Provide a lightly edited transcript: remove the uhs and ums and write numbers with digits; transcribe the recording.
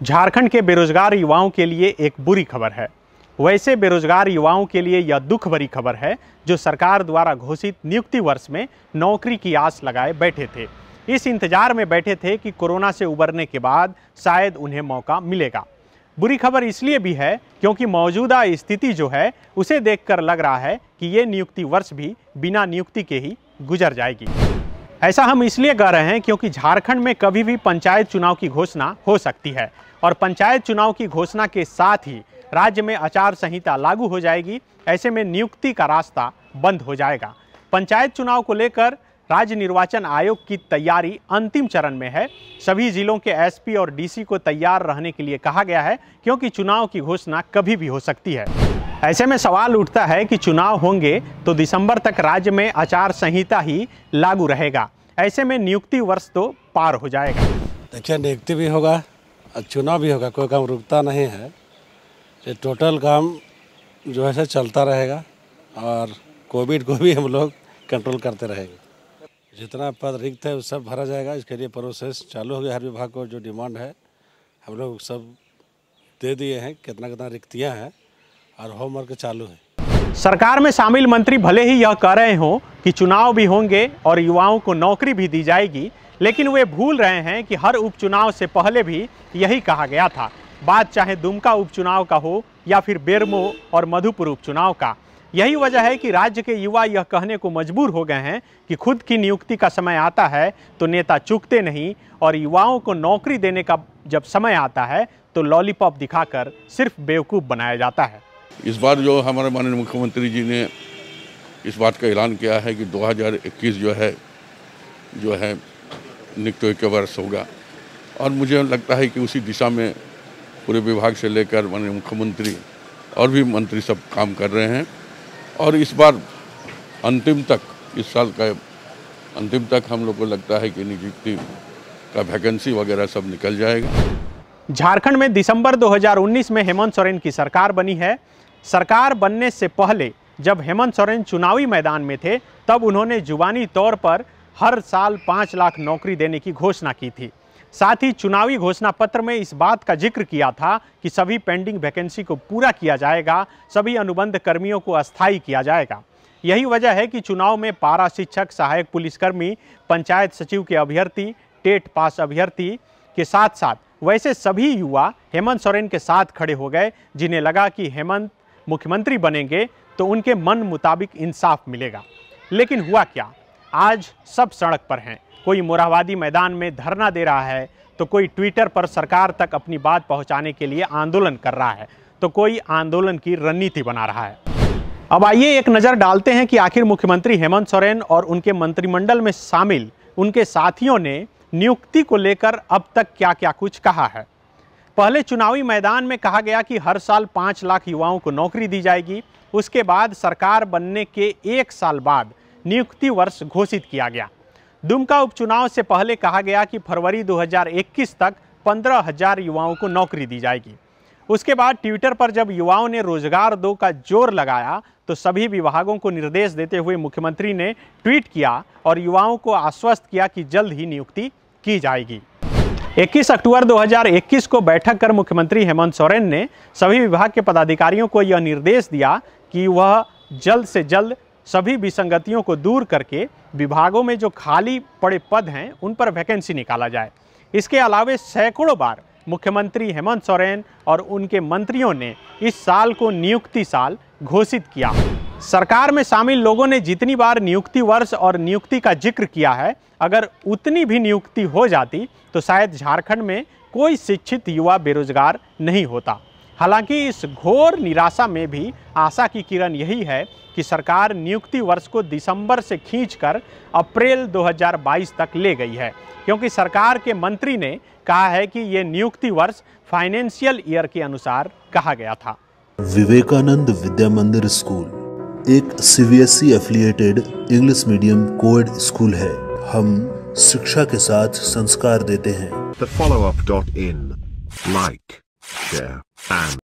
झारखंड के बेरोजगार युवाओं के लिए एक बुरी खबर है। वैसे बेरोजगार युवाओं के लिए यह दुख भरी खबर है जो सरकार द्वारा घोषित नियुक्ति वर्ष में नौकरी की आस लगाए बैठे थे। इस इंतजार में बैठे थे कि कोरोना से उबरने के बाद शायद उन्हें मौका मिलेगा। बुरी खबर इसलिए भी है क्योंकि मौजूदा स्थिति जो है उसे देखकर लग रहा है कि ये नियुक्ति वर्ष भी बिना नियुक्ति के ही गुजर जाएगी। ऐसा हम इसलिए कह रहे हैं क्योंकि झारखंड में कभी भी पंचायत चुनाव की घोषणा हो सकती है और पंचायत चुनाव की घोषणा के साथ ही राज्य में आचार संहिता लागू हो जाएगी। ऐसे में नियुक्ति का रास्ता बंद हो जाएगा। पंचायत चुनाव को लेकर राज्य निर्वाचन आयोग की तैयारी अंतिम चरण में है। सभी जिलों के एसपी और डीसी को तैयार रहने के लिए कहा गया है क्योंकि चुनाव की घोषणा कभी भी हो सकती है। ऐसे में सवाल उठता है कि चुनाव होंगे तो दिसंबर तक राज्य में आचार संहिता ही लागू रहेगा। ऐसे में नियुक्ति वर्ष तो पार हो जाएगा। देखिए, नियुक्ति भी होगा, चुनाव भी होगा, कोई काम रुकता नहीं है। ये टोटल काम जो है चलता रहेगा और कोविड को भी हम लोग कंट्रोल करते रहेंगे। जितना पद रिक्त है वो सब भरा जाएगा। इसके लिए प्रोसेस चालू हो गया। हर विभाग को जो डिमांड है हम लोग सब दे दिए हैं। कितना कितना रिक्तियाँ हैं और होमवर्क चालू है। सरकार में शामिल मंत्री भले ही यह कह रहे हों कि चुनाव भी होंगे और युवाओं को नौकरी भी दी जाएगी, लेकिन वे भूल रहे हैं कि हर उपचुनाव से पहले भी यही कहा गया था। बात चाहे दुमका उपचुनाव का हो या फिर बेरमो और मधुपुर उपचुनाव का। यही वजह है कि राज्य के युवा यह कहने को मजबूर हो गए हैं कि खुद की नियुक्ति का समय आता है तो नेता चूकते नहीं और युवाओं को नौकरी देने का जब समय आता है तो लॉलीपॉप दिखाकर सिर्फ बेवकूफ़ बनाया जाता है। इस बार जो हमारे माननीय मुख्यमंत्री जी ने इस बात का ऐलान किया है कि 2021 जो है नियुक्ति का वर्ष होगा और मुझे लगता है कि उसी दिशा में पूरे विभाग से लेकर माननीय मुख्यमंत्री और भी मंत्री सब काम कर रहे हैं और इस बार अंतिम तक, इस साल का अंतिम तक हम लोग को लगता है कि नियुक्ति का वैकेंसी वगैरह सब निकल जाएगा। झारखंड में दिसंबर 2019 में हेमंत सोरेन की सरकार बनी है। सरकार बनने से पहले जब हेमंत सोरेन चुनावी मैदान में थे तब उन्होंने जुबानी तौर पर हर साल 5 लाख नौकरी देने की घोषणा की थी। साथ ही चुनावी घोषणा पत्र में इस बात का जिक्र किया था कि सभी पेंडिंग वैकेंसी को पूरा किया जाएगा, सभी अनुबंध कर्मियों को अस्थायी किया जाएगा। यही वजह है कि चुनाव में पारा शिक्षक, सहायक पुलिसकर्मी, पंचायत सचिव के अभ्यर्थी, टेट पास अभ्यर्थी के साथ साथ वैसे सभी युवा हेमंत सोरेन के साथ खड़े हो गए जिन्हें लगा कि हेमंत मुख्यमंत्री बनेंगे तो उनके मन मुताबिक इंसाफ मिलेगा। लेकिन हुआ क्या? आज सब सड़क पर हैं। कोई मोरहाबादी मैदान में धरना दे रहा है तो कोई ट्विटर पर सरकार तक अपनी बात पहुंचाने के लिए आंदोलन कर रहा है तो कोई आंदोलन की रणनीति बना रहा है। अब आइए एक नज़र डालते हैं कि आखिर मुख्यमंत्री हेमंत सोरेन और उनके मंत्रिमंडल में शामिल उनके साथियों ने नियुक्ति को लेकर अब तक क्या क्या कुछ कहा है। पहले चुनावी मैदान में कहा गया कि हर साल 5 लाख युवाओं को नौकरी दी जाएगी। उसके बाद सरकार बनने के 1 साल बाद नियुक्ति वर्ष घोषित किया गया। दुमका उपचुनाव से पहले कहा गया कि फरवरी 2021 तक 15,000 युवाओं को नौकरी दी जाएगी। उसके बाद ट्विटर पर जब युवाओं ने रोजगार दो का जोर लगाया तो सभी विभागों को निर्देश देते हुए मुख्यमंत्री ने ट्वीट किया और युवाओं को आश्वस्त किया कि जल्द ही नियुक्ति की जाएगी। 21 अक्टूबर 2021 को बैठक कर मुख्यमंत्री हेमंत सोरेन ने सभी विभाग के पदाधिकारियों को यह निर्देश दिया कि वह जल्द से जल्द सभी विसंगतियों को दूर करके विभागों में जो खाली पड़े पद हैं उन पर वैकेंसी निकाला जाए। इसके अलावा सैकड़ों बार मुख्यमंत्री हेमंत सोरेन और उनके मंत्रियों ने इस साल को नियुक्ति साल घोषित किया। सरकार में शामिल लोगों ने जितनी बार नियुक्ति वर्ष और नियुक्ति का जिक्र किया है, अगर उतनी भी नियुक्ति हो जाती तो शायद झारखंड में कोई शिक्षित युवा बेरोजगार नहीं होता। हालांकि इस घोर निराशा में भी आशा की किरण यही है कि सरकार नियुक्ति वर्ष को दिसंबर से खींचकर अप्रैल 2022 तक ले गई है क्योंकि सरकार के मंत्री ने कहा है कि ये नियुक्ति वर्ष फाइनेंशियल ईयर के अनुसार कहा गया था। विवेकानंद विद्या मंदिर स्कूल एक CBSE affiliated English medium coed school है। हम शिक्षा के साथ संस्कार देते हैं। The follow-up.in, like, share and